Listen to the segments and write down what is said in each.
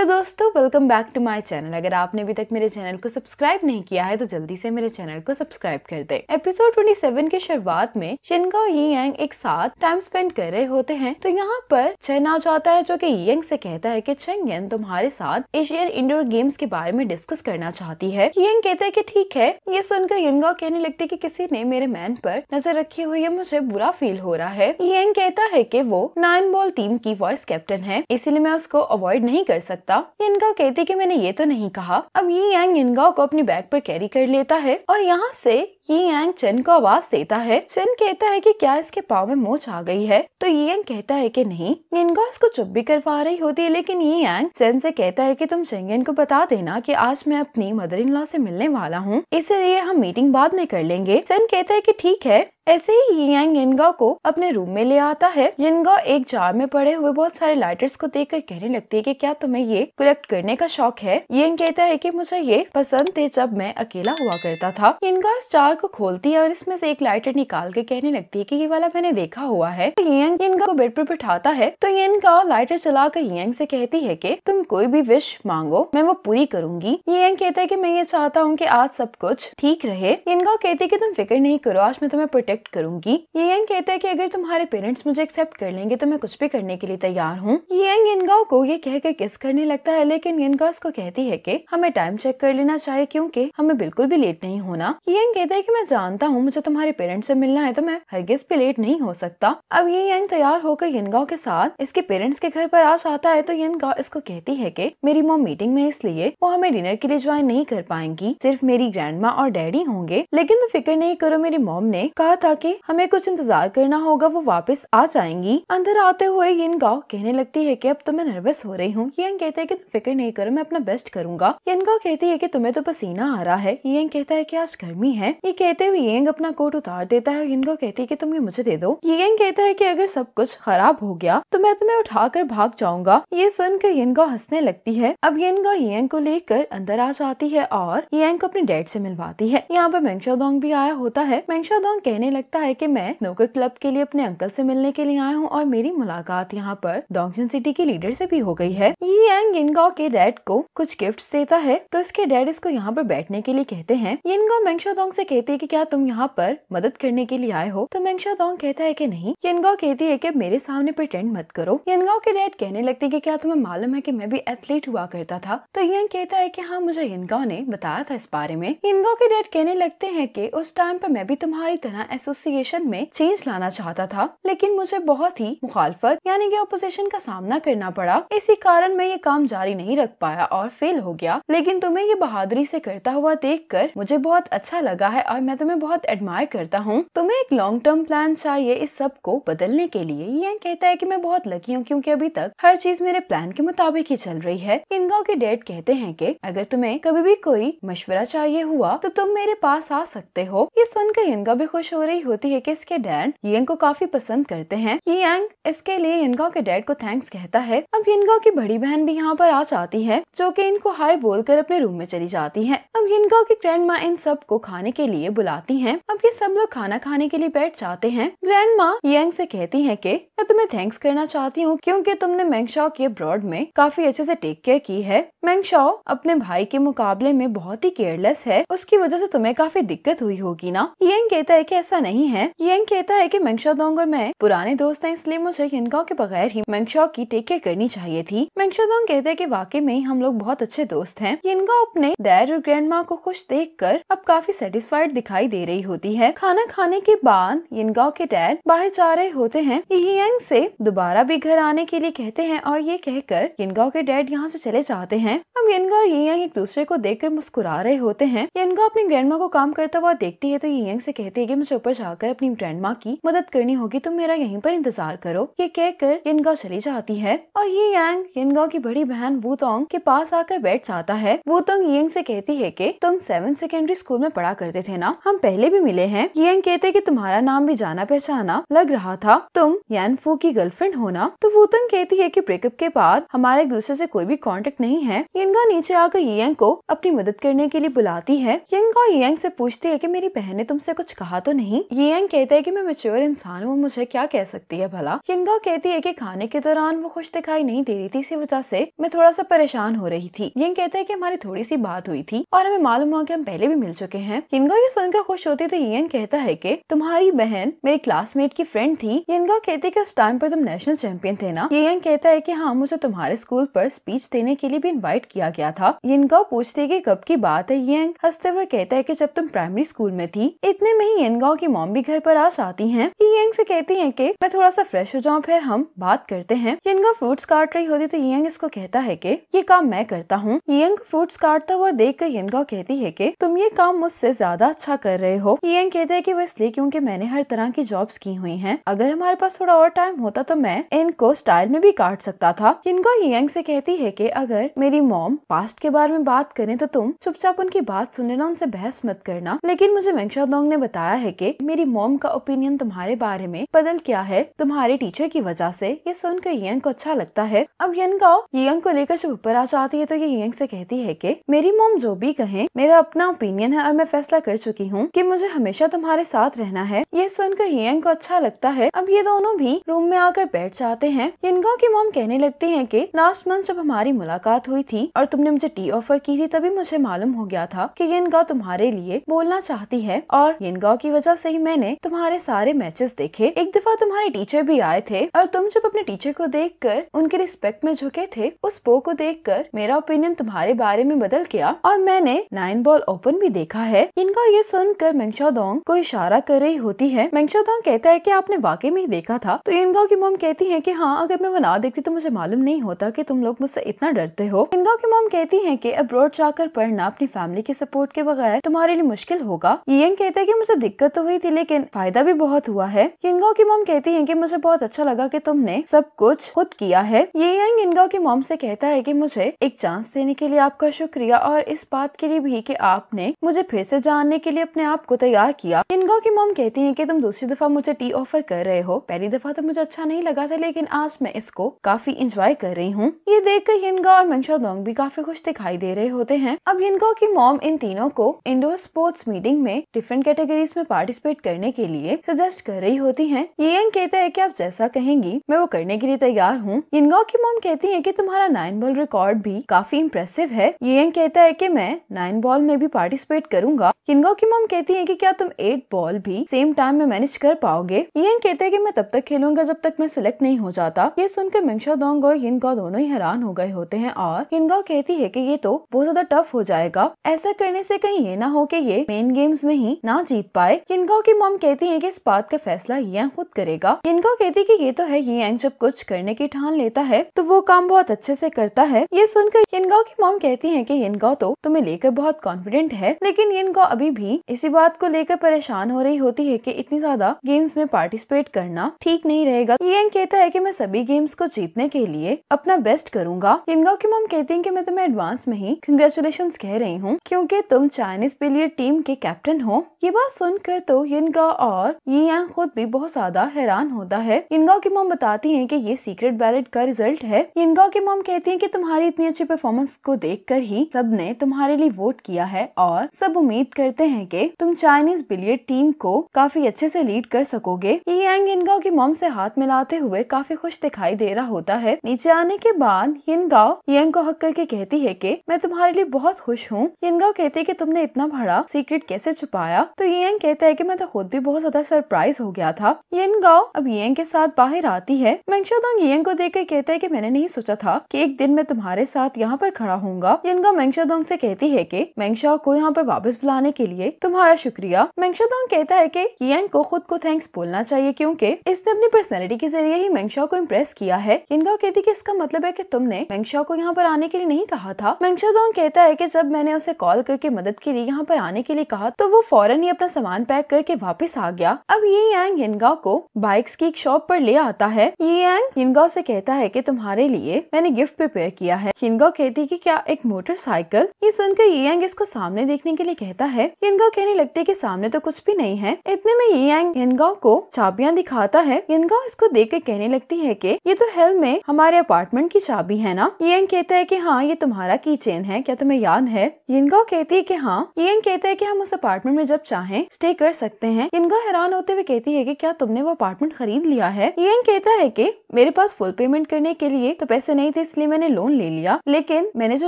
Hello दोस्तों, welcome back to my channel. अगर आपने अभी तक मेरे चैनल को सब्सक्राइब नहीं किया है तो जल्दी से मेरे चैनल को सब्सक्राइब कर दे। एपिसोड 27 की शुरुआत में शिनगा और यी यांग एक साथ टाइम स्पेंड कर रहे होते हैं तो यहाँ पर चेन आ जाता है जो कि यी यांग से कहता है कि चेंगयन तुम्हारे साथ एशियन इंडोर गेम्स के बारे में डिस्कस करना चाहती है। यी यांग कहता है कि ठीक है। ये सुनकर यिनगा कहने लगती है कि किसी ने मेरे मैन पर नजर रखी हुई है, मुझे बुरा फील हो रहा है। यी यांग कहता है कि वो 9 बॉल टीम की वाइस कैप्टन है, इसीलिए मैं उसको अवॉइड नहीं कर सकता। यिनगा कहती कि मैंने ये तो नहीं कहा। अब यी यांग यिनगा को अपनी बैग पर कैरी कर लेता है और यहाँ से यी यांग चेन को आवाज देता है। चेन कहता है कि क्या इसके पाँव में मोच आ गई है, तो यी यांग कहता है कि नहीं। यिनगा उसको चुप भी करवा रही होती है, लेकिन यी यांग चेन से कहता है कि तुम चेंगयन को बता देना कि आज मैं अपनी मदर इन लॉ से मिलने वाला हूँ, इसलिए हम मीटिंग बाद में कर लेंगे। चेन कहता है कि ठीक है। ऐसे ही यी यांग यिनगा को अपने रूम में ले आता है। यिनगा एक जार में पड़े हुए बहुत सारे लाइटर्स को देखकर कहने लगती है कि क्या तुम्हें ये कलेक्ट करने का शौक है। यी यांग कहता है कि मुझे ये पसंद थे जब मैं अकेला हुआ करता था। यिनगा इस जार को खोलती है और इसमें से एक लाइटर निकाल के कहने लगती है कि ये वाला मैंने देखा हुआ है। तो यी यांग यिनगा को बेड पर बिठाता है तो यिनगा लाइटर चलाकर यी यांग से कहती है कि तुम कोई भी विश मांगो, मैं वो पूरी करूंगी। यी यांग कहता है कि मैं ये चाहता हूँ कि आज सब कुछ ठीक रहे। यिनगा कहती है कि तुम फिक्र नहीं करो, आज मैं तुम्हें प्रोटेक्ट करूंगी। यी यांग कहता है कि अगर तुम्हारे पेरेंट्स मुझे एक्सेप्ट कर लेंगे तो मैं कुछ भी करने के लिए तैयार हूँ। यी यांग यिनगा को ये कहकर किस करने लगता है, लेकिन यिनगा उसको कहती है कि हमें टाइम चेक कर लेना चाहिए क्योंकि हमें बिल्कुल भी लेट नहीं होना। यी यांग कहता है कि मैं जानता हूँ मुझे तुम्हारे पेरेंट्स से मिलना है तो मैं हरगिज भी लेट नहीं हो सकता। अब यी यांग तैयार होकर यिनगा के साथ इसके पेरेंट्स के घर पर आ जाता है तो यिनगा इसको कहती है कि मेरी मॉम मीटिंग में इसलिए वो हमें डिनर के लिए ज्वाइन नहीं कर पाएंगी, सिर्फ मेरी ग्रैंडमा और डैडी होंगे। लेकिन तुम फिक्र नहीं करो, मेरी मॉम ने कहा था कि हमें कुछ इंतजार करना होगा, वो वापस आ जाएंगी। अंदर आते हुए यिनगा कहने लगती है कि अब तो मैं नर्वस हो रही हूँ। यियांग कहता है कि तुम फिक्र नहीं करो, मैं अपना बेस्ट करूंगा। यिनगा कहती है कि तुम्हें तो पसीना आ रहा है। यियांग कहता है कि आज गर्मी है। ये कहते हुए यियांग अपना कोट उतार देता है और यिनगा कहती है कि तुम ये मुझे दे दो। यियांग कहता है कि अगर सब कुछ खराब हो गया तो मैं तुम्हें उठाकर भाग जाऊंगा। ये सुनकर यिनगा हंसने लगती है। अब यिनगा यियांग को लेकर अंदर आ जाती है और यियांग को अपने डैड से मिलवाती है। यहाँ पर मेंगशाओदोंग भी आया होता है। मेंगशाओदोंग कहने लगता है कि मैं स्नूकर क्लब के लिए अपने अंकल से मिलने के लिए आया हूँ और मेरी मुलाकात यहाँ पर डोंगजन सिटी के लीडर से भी हो गई है। यी यांग यिनगा के डैड को कुछ गिफ्ट्स देता है तो इसके डैड इसको यहाँ पर बैठने के लिए कहते हैं। यिनगा मेंगशाओदोंग से कहती है कि क्या तुम यहाँ पर मदद करने के लिए आए हो, तो मेंगशाओदोंग कहता है कि नहीं। यिनगा कहती है कि मेरे सामने प्रिटेंड मत करो। यिनगा के डैड कहने लगते हैं कि क्या तुम्हें मालूम है कि मैं भी एथलीट हुआ करता था, तो यियांग कहता है कि हाँ, मुझे यिनगा ने बताया था इस बारे में। यिनगा के डैड कहने लगते हैं कि उस टाइम पर मैं भी तुम्हारी तरह एसोसिएशन में चेंज लाना चाहता था, लेकिन मुझे बहुत ही मुखालफत यानी कि ऑपोजिशन का सामना करना पड़ा। इसी कारण मैं ये काम जारी नहीं रख पाया और फेल हो गया। लेकिन तुम्हें ये बहादुरी से करता हुआ देखकर मुझे बहुत अच्छा लगा है और मैं तुम्हें बहुत एडमायर करता हूँ। तुम्हें एक लॉन्ग टर्म प्लान चाहिए इस सब को बदलने के लिए। ये कहता है कि मैं बहुत लकी हूँ क्योंकि अभी तक हर चीज मेरे प्लान के मुताबिक ही चल रही है। यिनगा के डैड कहते हैं कि अगर तुम्हें कभी भी कोई मशवरा चाहिए हुआ तो तुम मेरे पास आ सकते हो। ये सुनकर यिनगा भी खुश हो रही होती है कि इसके डैड यियांग को काफी पसंद करते हैं। यियांग इसके लिए यिनगा के डैड को थैंक्स कहता है। अब यिनगा की बड़ी बहन भी यहाँ पर आ जाती है जो कि इनको हाय बोलकर अपने रूम में चली जाती है। अब यिनगा की ग्रैंडमा इन सब को खाने के लिए बुलाती हैं। अब ये सब लोग खाना खाने के लिए बैठ जाते हैं। ग्रैंडमा यियांग से कहती है कि मैं तुम्हें थैंक्स करना चाहती हूँ क्योंकि तुमने मेंगशाओ के ब्रॉड में काफी अच्छे से टेक केयर की है। मेंगशाओ अपने भाई के मुकाबले में बहुत ही केयरलेस है, उसकी वजह से तुम्हें काफी दिक्कत हुई होगी ना। यियांग कहता है कि ऐसा नहीं है। यियांग कहता है कि मेंगशाओदोंग और मैं पुराने दोस्त हैं, इसलिए मुझे यिनगा के बगैर ही मेंगशाओ की टेक केयर करनी चाहिए थी। मेंगशाओदोंग कहते हैं कि वाकई में हम लोग बहुत अच्छे दोस्त हैं। यिनगा अपने डैड और ग्रैंडमा को खुश देखकर अब काफी सेटिस्फाइड दिखाई दे रही होती है। खाना खाने के बाद यिनगा के डैड बाहर जा रहे होते हैं। यियांग से दोबारा भी घर आने के लिए कहते हैं और ये कहकर यिनगा के डैड यहाँ से चले जाते हैं। अब यिनगा और यियांग एक दूसरे को देखकर मुस्कुरा रहे होते हैं। यिनगा अपनी ग्रैंडमा को काम करता हुआ देखती है तो यियांग से कहती है कि मुझे ऊपर जाकर अपनी ग्रैंडमा की मदद करनी होगी, तुम मेरा यहीं पर इंतजार करो। ये कहकर यिनगा चली जाती है और यियांग यिनगा की बड़ी बहन वूतोंग के पास आकर बैठ जाता है। वूतोंग यियांग से कहती है कि तुम 7th सेकेंडरी स्कूल में पढ़ा करते थे ना, हम पहले भी मिले हैं। यियांग कहते कि तुम्हारा नाम भी जाना पहचाना लग रहा था, तुम यानफू की गर्लफ्रेंड हो ना। तो वूतोंग कहती है कि ब्रेकअप के बाद हमारे एक दूसरे से कोई भी कांटेक्ट नहीं है। यिनगा नीचे आकर यियांग को अपनी मदद करने के लिए बुलाती है। यिनगा यियांग से पूछती है कि मेरी बहन ने तुमसे कुछ कहा तो नहीं। ये यांग कहता है कि मैं मैच्योर इंसान हूँ, मुझे क्या कह सकती है भला। यिनगाओ कहती है कि खाने के दौरान वो खुश दिखाई नहीं दे रही थी, इसी वजह से मैं थोड़ा सा परेशान हो रही थी। यिंग कहता है कि हमारी थोड़ी सी बात हुई थी और हमें मालूम हुआ कि हम पहले भी मिल चुके हैं। यिनगाओ ये सुनकर खुश होती तो यिंग कहता है कि तुम्हारी बहन मेरी क्लासमेट की फ्रेंड थी। यिनगाओ कहती है कि उस टाइम पर तुम नेशनल चैंपियन थे ना। यिंग कहता है कि हाँ, मुझे तुम्हारे स्कूल पर स्पीच देने के लिए भी इनवाइट किया गया था। यिनगाओ पूछती है कि कब की बात है। यिंग हंसते हुए कहता है कि जब तुम प्राइमरी स्कूल में थी। इतने में ही यिनगाओ की मॉम भी घर पर आ जाती हैं। यिंग से कहती हैं कि मैं थोड़ा सा फ्रेश हो जाऊं, फिर हम बात करते हैं। यिनगाओ फ्रूट्स काट रही होती तो यिंग इसको कहता है कि ये काम मैं करता हूँ। यिंग फ्रूट्स काटता हुआ देखकर यिनगाओ कहती है कि तुम ये काम मुझसे ज्यादा अच्छा कर रहे हो। यिंग कहता है कि वो इसलिए क्योंकि मैंने हर तरह की जॉब्स की हुई हैं। अगर हमारे पास थोड़ा और टाइम होता तो मैं इनको स्टाइल में भी काट सकता था। यिनगाओ यिंग से कहती है कि अगर मेरी मॉम पास्ट के बारे में बात करें तो तुम चुपचाप उनकी बात सुन लेना, उनसे बहस मत करना। लेकिन मुझे मेंगशाओदोंग ने बताया है कि मेरी मॉम का ओपिनियन तुम्हारे बारे में बदल गया है तुम्हारे टीचर की वजह से। ये सुनकर यिंग को अच्छा लगता है। अब यिनगाओ यिंग को लेकर जब ऊपर आ जाती है तो ये यिंग से कहती है कि मेरी मॉम जो भी कहे मेरा अपना ओपिनियन है और मैं फैसला कर चुकी हूँ कि मुझे हमेशा तुम्हारे साथ रहना है। ये सुनकर यिंग को अच्छा लगता है। अब ये दोनों भी रूम में आकर बैठ जाते हैं। यिनगाओ की मॉम कहने लगती है कि लास्ट मंथ जब हमारी मुलाकात हुई थी और तुमने मुझे टी ऑफर की थी, तभी मुझे मालूम हो गया था कि यिनगाओ तुम्हारे लिए बोलना चाहती है और यिनगाओ की वजह से ही मैंने तुम्हारे सारे मैचेस देखे। एक दफा तुम्हारे टीचर भी आए थे और तुम जब अपने टीचर को देखकर उनके रिस्पेक्ट में झुके थे, उस पो को देखकर मेरा ओपिनियन तुम्हारे बारे में बदल गया और मैंने 9 बॉल ओपन भी देखा है। इनका ये सुनकर मेंगशाओदोंग को इशारा कर रही होती है। मेंगशाओदोंग कहता है कि आपने वाकई में देखा था। तो यिनगाओ की मॉम कहती है कि हाँ, अगर मैं वो ना देखती तो मुझे मालूम नहीं होता कि तुम लोग मुझसे इतना डरते हो। यिनगाओ की मॉम कहती है कि अब्रॉड जाकर पढ़ना अपनी फैमिली के सपोर्ट के बगैर तुम्हारे लिए मुश्किल होगा। यिंग कहता है कि मुझे दिक्कत तो हुई थी लेकिन फायदा भी बहुत हुआ है। यिनगाओ की मॉम कहती है कि मुझे बहुत अच्छा लगा कि तुमने सब कुछ खुद किया है। यिंग यिनगाओ की मॉम से कहता है कि मुझे एक चांस देने के लिए आपका शुक्रिया और इस बात के लिए भी कि आपने मुझे फिर से जानने के लिए अपने आप को तैयार किया। यिनगाओ की मॉम कहती है कि तुम दूसरी दफा मुझे टी ऑफर कर रहे हो। पहली दफा तो मुझे अच्छा नहीं लगा था लेकिन आज मैं इसको काफी इंजॉय कर रही हूँ। ये देखकर यिनगाओ और मेंगशाओदोंग भी काफी खुश दिखाई दे रहे होते हैं। अब यिनगाओ की मॉम इन तीनों को इंडोर स्पोर्ट्स मीटिंग में डिफरेंट कैटेगरीज में पार्टिसिपेट करने के लिए सजेस्ट कर रही होती हैं। यिंग कहता है कि आप जैसा कहेंगी मैं वो करने के लिए तैयार हूँ। यिनगाओ की मॉम कहती है कि तुम्हारा 9 बॉल रिकॉर्ड भी काफी इम्प्रेसिव है। यिंग कहता है कि मैं 9 बॉल में भी पार्टिसिपेट करूंगा। यिनगाओ की मॉम कहती है कि क्या तुम 8 बॉल भी सेम टाइम में मैनेज कर पाओगे। यिंग कहते हैं कि मैं तब तक खेलूंगा जब तक मैं सिलेक्ट नहीं हो जाता। ये सुनकर मेंगशाओदोंग और यिनगाओ दोनों ही हैरान हो गए होते हैं और यिनगाओ कहती है कि ये तो बहुत ज्यादा टफ हो जाएगा। ऐसा करने से कहीं ये ना हो कि ये मेन गेम्स में ही ना जीत पाए। यिनगाओ की मॉम कहती है कि इस बात का फैसला यिंग खुद करेगा। यिनगाओ कहती है कि ये तो है, यिंग जब कुछ करने की ठान लेता है तो वो काम बहुत अच्छे से करता है। ये सुनकर यिनगाओ की मॉम कहती है कि यिनगाओ तो तुम्हें लेकर बहुत कॉन्फिडेंट है। लेकिन यिनगाओ अभी भी इसी बात को लेकर परेशान हो रही होती है कि इतनी ज्यादा गेम्स में पार्टिसिपेट करना ठीक नहीं रहेगा। यिंग कहता है कि मैं सभी गेम्स को जीतने के लिए अपना बेस्ट करूंगा। यिनगाओ की मॉम कहती है कि मैं तुम्हें एडवांस में ही कंग्रेचुलेशंस कह रही हूँ क्योंकि तुम चाइनीज बिलियर्ड टीम के कैप्टन हो। ये बात सुनकर तो यिनगाओ और यिंग खुद भी बहुत ज्यादा हैरान होता है। यिनगाओ की मॉम बताती है कि ये सीक्रेट बैलेट का रिजल्ट है। यिनगाओ की मॉम कहती है कि तुम्हारी इतनी अच्छी परफॉर्मेंस को देखकर ही सबने तुम्हारे लिए वोट किया है और सब उम्मीद करते हैं कि तुम चाइनीज बिलियर्ड टीम को काफी अच्छे से लीड कर सकोगे। यिंग यिनगाओ की मॉम से हाथ मिलाते हुए काफी खुश दिखाई दे रहा होता है। नीचे आने के बाद यिनगाओ यिंग को हक करके कहती है कि मैं तुम्हारे लिए बहुत खुश हूँ। यिनगाओ कहती है कि तुमने इतना बड़ा सीक्रेट कैसे छुपाया। तो यिंग कहता है कि मैं तो खुद भी बहुत ज्यादा सरप्राइज हो गया था। यिनगाओ अब यिंग के साथ बाहर आती है। मेंगशाओदोंग यिंग को देखकर कहता है कि मैंने नहीं सोचा था कि एक दिन मैं तुम्हारे साथ यहाँ पर खड़ा होऊंगा। यिनगाओ मेंगशाओदोंग से कहती है कि मेंगशाओ को यहाँ पर वापस बुलाने के लिए तुम्हारा शुक्रिया। मेंगशाओदोंग कहता है कि यिंग को खुद को थैंक्स बोलना चाहिए क्योंकि इसने अपनी पर्सनैलिटी के जरिए ही मेंगशाओ को इम्प्रेस किया है। यिनगाओ कहती है कि इसका मतलब है कि तुमने मेंगशाओ को यहाँ पर आने के लिए नहीं कहा था। मेंगशाओदोंग कहता है कि जब मैंने उसे कॉल करके मदद के लिए यहाँ पर आने के लिए कहा तो वो फौरन ही अपना सामान पैक करके वापस आ गया। अब यिंग यिनगाओ को बाइक्स की एक शॉप पर ले आता है। यिंग यिनगाओ से कहता है कि तुम्हारे लिए मैंने गिफ्ट प्रिपेयर किया है। यिनगाओ कहती है कि क्या एक मोटरसाइकिल। ये सुनकर यिंग इसको सामने देखने के लिए कहता है। यिनगाओ कहने लगती है कि सामने तो कुछ भी नहीं है। इतने में यिंग यिनगाओ को चाबियां दिखाता है। यिनगाओ इसको देख के कहने लगती है कि ये तो हेल में हमारे अपार्टमेंट की चाबी है ना। यिंग कहता है कि हाँ, ये तुम्हारा की चेन है, क्या तुम्हें याद है। यिनगाओ कहती है कि हाँ। यिंग कहता है कि हम उस अपार्टमेंट में जब चाहें स्टे कर सकते हैं। यिनगा हैरान होते हुए कहती है कि क्या तुमने वो अपार्टमेंट खरीद लिया है? यंग कहता है कि मेरे पास फुल पेमेंट करने के लिए तो पैसे नहीं थे, इसलिए मैंने लोन ले लिया, लेकिन मैंने जो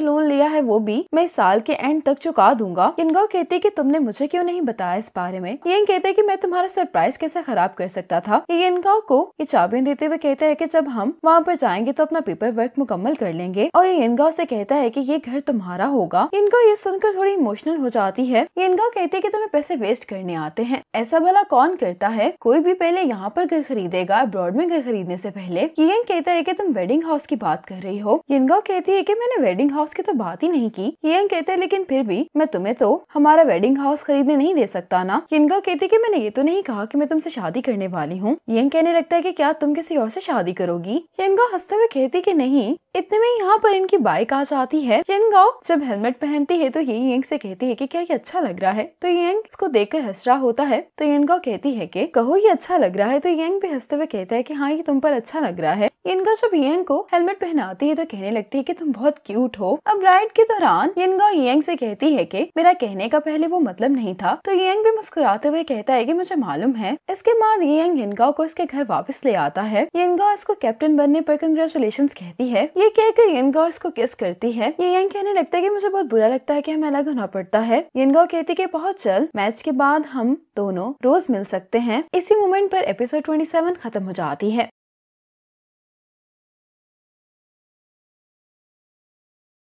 लोन लिया है वो भी मैं इस साल के एंड तक चुका दूंगा। यिनगा कहती है कि तुमने मुझे क्यों नहीं बताया इस बारे में? यंग कहता है कि मैं तुम्हारा सरप्राइज कैसे खराब कर सकता था। यिनगा को ये चाबियां देते हुए कहता है कि जब हम वहाँ पर जाएंगे तो अपना पेपर वर्क मुकम्मल कर लेंगे, और यिनगा से कहता है कि ये घर तुम्हारा होगा। यिनगा ये सुनकर थोड़ी इमोशनल हो जाती है। यिनगा कहती है कि तुम्हें पैसे वेस्ट करने आते हैं, ऐसा भला कौन करता है? कोई भी पहले यहाँ पर घर खरीदेगा अब्रॉड में घर खरीदने से पहले। यंग कहता है कि तुम वेडिंग हाउस की बात कर रही हो। यिनगा कहती है कि मैंने वेडिंग हाउस की तो बात ही नहीं की। यंग कहता है लेकिन फिर भी मैं तुम्हें तो हमारा वेडिंग हाउस खरीदने नहीं दे सकता ना। यिनगा कहती है कि मैंने ये तो नहीं कहा कि मैं तुमसे शादी करने वाली हूँ। यंग कहने लगता है कि क्या तुम किसी और से शादी करोगी? यिनगा हंसते हुए कहती कि नहीं। इतने में यहाँ पर इनकी बाइक आ जाती है। यिनगा जब हेलमेट पहनती है तो ये यंग से कहती है कि क्या ये अच्छा लग रहा है? तो यंग इसको देखकर हंस रहा होता है। तो यिनगा कहती है कि कहो ये अच्छा लग रहा है। तो यंग भी हंसते हुए कहता है कि हाँ ये तुम पर अच्छा लग रहा है। यिनगा जब यंग को हेलमेट पहनाती है तो कहने लगती है कि तुम बहुत क्यूट हो। अब राइड के दौरान यिनगा यंग से कहती है कि मेरा कहने का पहले वो मतलब नहीं था। तो यंग भी मुस्कुराते हुए कहता है कि मुझे मालूम है। इसके बाद यंग यिनगा को इसके घर वापस ले आता है। यिनगा इसको कैप्टन बनने पर कंग्रेचुलेशंस कहती है। ये कहकर यिनगा इसको किस करती है। ये यंग कहने लगता है कि मुझे बहुत बुरा लगता है कि हमें अलग होना पड़ता है। यिनगा कहती है कि बहुत जल्द मैच के बाद हम दोनों रोज मिल सकते हैं। इसी मोमेंट पर एपिसोड 27 खत्म हो जाती है।